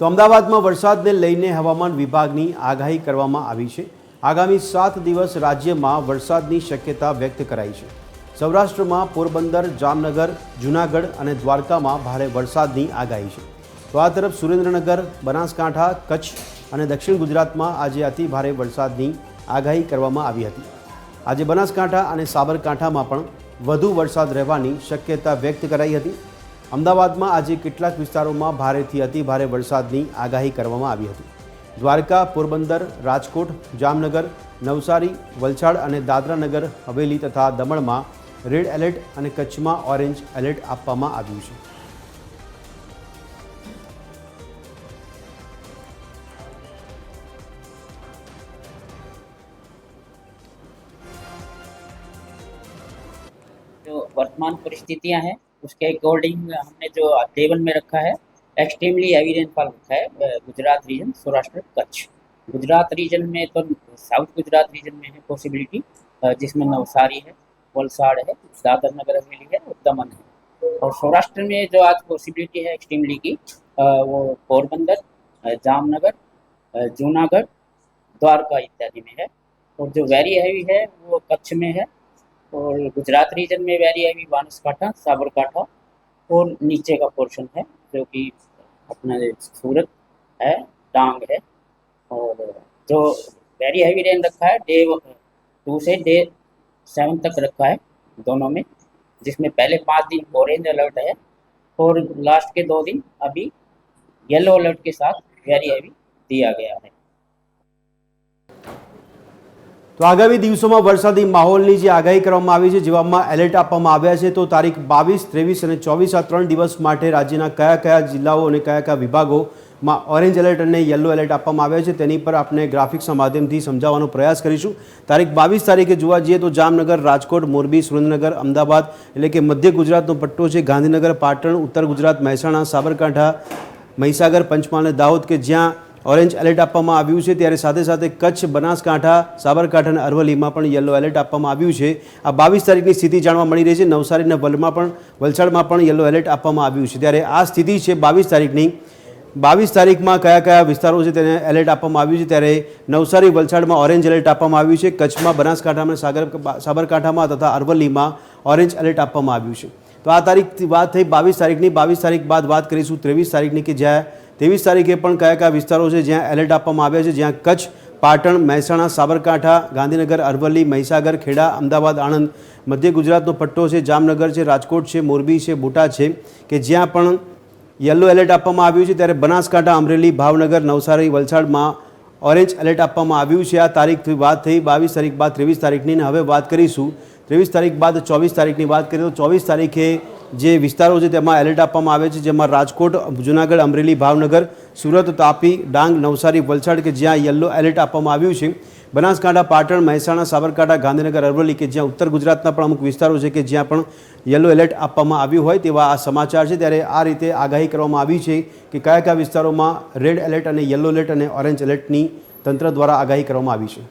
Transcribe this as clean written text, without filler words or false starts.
તો અમદાવાદમાં વરસાદને લઈને હવામાન વિભાગની આગાહી કરવામાં આવી છે। આગામી 7 દિવસ રાજ્યમાં વરસાદની શક્યતા વ્યક્ત કરાઈ છે। સૌરાષ્ટ્રમાં પોરબંદર, જામનગર, જૂનાગઢ અને દ્વારકામાં ભારે વરસાદની આગાહી છે। તો આ તરફ સુરેન્દ્રનગર, બનાસકાંઠા, કચ્છ અને દક્ષિણ ગુજરાતમાં આજે અતિ ભારે વરસાદની આગાહી કરવામાં આવી હતી। આજે બનાસકાંઠા અને સાબરકાંઠામાં પણ વધુ વરસાદ રહેવાની શક્યતા વ્યક્ત કરાઈ હતી। અમદાવાદમાં આજે કેટલાક વિસ્તારોમાં ભારેથી અતિ ભારે વરસાદની આગાહી કરવામાં આવી હતી। દ્વારકા, પોરબંદર, રાજકોટ, જામનગર, નવસારી, વલસાડ અને દાદરાનગર હવેલી તથા દમણમાં રેડ એલર્ટ અને કચ્છમાં ઓરેન્જ એલર્ટ આપવામાં આવ્યું છે। जो वर्तमान परिस्थितियां हैं उसके अकॉर्डिंग हमने जो टेबल में रखा है एक्सट्रीमली हैवी रेनफॉल रखा है गुजरात रीजन, सौराष्ट्र, कच्छ। गुजरात रीजन में तो साउथ गुजरात रीजन में है पॉसिबिलिटी, जिसमें नवसारी है, वलसाड़ है, दादर नगर हवेली है और दमन है। और सौराष्ट्र में जो आज पॉसिबिलिटी है एक्सट्रीमली की वो पोरबंदर, जामनगर, जूनागढ़, द्वारका इत्यादि में है। और जो वेरी हैवी है वो कच्छ में है। और गुजरात रीजन में वेरी हैवी बनासकांठा, साबरकांठा और नीचे का पोर्शन है जो कि अपना सूरत है, डांग है। और जो वेरी हैवी रेन रखा है डे 2 से डे 7 तक रखा है दोनों में, जिसमें पहले 5 दिन ऑरेंज अलर्ट है और लास्ट के 2 दिन अभी येलो अलर्ट के साथ वेरी हैवी दिया गया है। तो आगामी दिवसों वरसादी माहौलनी जे आगाही करवामां आवी छे, जेमां एलर्ट आपवामां आव्या छे। तो तारीख 22, 23 અને 24 આ 3 દિવસ માટે રાજ્યના કયા જિલ્લાઓ અને કયા વિભાગોમાં ઓરેન્જ એલર્ટ અને યલો એલર્ટ આપવામાં આવ્યા છે તેની પર આપણે ગ્રાફિક્સના માધ્યમથી સમજાવવાનો પ્રયાસ કરીશું। તારીખ 22 તારીખે જોવા જઈએ તો જામનગર, રાજકોટ, મોરબી, સુરેન્દ્રનગર, અમદાવાદ એટલે કે મધ્ય ગુજરાતનો પટ્ટો છે, ગાંધીનગર, પાટણ, ઉત્તર ગુજરાત, મહેસાણા, સાબરકાંઠા, મહીસાગર, પંચમહાલ અને દાહોદ કે જ્યાં ઓરેન્જ એલર્ટ આપવામાં આવ્યું છે। ત્યારે સાથે સાથે કચ્છ, બનાસકાંઠા, સાબરકાંઠા અને અરવલ્લીમાં પણ યલો એલર્ટ આપવામાં આવ્યું છે। આ 22 તારીખની સ્થિતિ જાણવા મળી રહી છે। નવસારી અને વલસાડમાં પણ યલો એલર્ટ આપવામાં આવ્યું છે। ત્યારે આ સ્થિતિ છે 22 તારીખની। 22 તારીખમાં કયા વિસ્તારો છે તેને એલર્ટ આપવામાં આવ્યું છે। ત્યારે નવસારી, વલસાડમાં ઓરેન્જ એલર્ટ આપવામાં આવ્યું છે। કચ્છમાં, બનાસકાંઠામાં, સાબરકાંઠામાં તથા અરવલ્લીમાં ઓરેન્જ એલર્ટ આપવામાં આવ્યું છે। તો આ તારીખ વાત થઈ 22 તારીખની। 22 તારીખ બાદ વાત કરીશું 23 તારીખની કે જ્યાં 23 તારીખે પણ કયા વિસ્તારો છે જ્યાં એલર્ટ આપવામાં આવ્યા છે, જ્યાં કચ્છ, પાટણ, મહેસાણા, સાબરકાંઠા, ગાંધીનગર, અરવલ્લી, મહીસાગર, ખેડા, અમદાવાદ, આણંદ, મધ્ય ગુજરાતનો પટ્ટો છે, જામનગર છે, રાજકોટ છે, મોરબી છે, બોટાદ છે કે જ્યાં પણ યલો એલર્ટ આપવામાં આવ્યું છે। ત્યારે બનાસકાંઠા, અમરેલી, ભાવનગર, નવસારી, વલસાડમાં ઓરેન્જ એલર્ટ આપવામાં આવ્યું છે। આ તારીખથી વાત થઈ 22 તારીખ બાદ 23 તારીખની। હવે વાત કરીશું 23 તારીખ બાદ 24 તારીખની વાત કરીએ તો 24 તારીખે જે વિસ્તારો છે તેમાં એલર્ટ આપવામાં આવે છે, જેમાં રાજકોટ, જૂનાગઢ, અમરેલી, ભાવનગર, સુરત, તાપી, ડાંગ, નવસારી, વલસાડ કે જ્યાં યલો એલર્ટ આપવામાં આવ્યું છે। બનાસકાંઠા, પાટણ, મહેસાણા, સાબરકાંઠા, ગાંધીનગર, અરવલ્લી કે જ્યાં ઉત્તર ગુજરાતના પણ અમુક વિસ્તારો છે કે જ્યાં પણ યલો એલર્ટ આપવામાં આવ્યું હોય તેવા આ સમાચાર છે। ત્યારે આ રીતે આગાહી કરવામાં આવી છે કે કયા વિસ્તારોમાં રેડ એલર્ટ અને યલો એલર્ટ અને ઓરેન્જ એલર્ટની તંત્ર દ્વારા આગાહી કરવામાં આવી છે।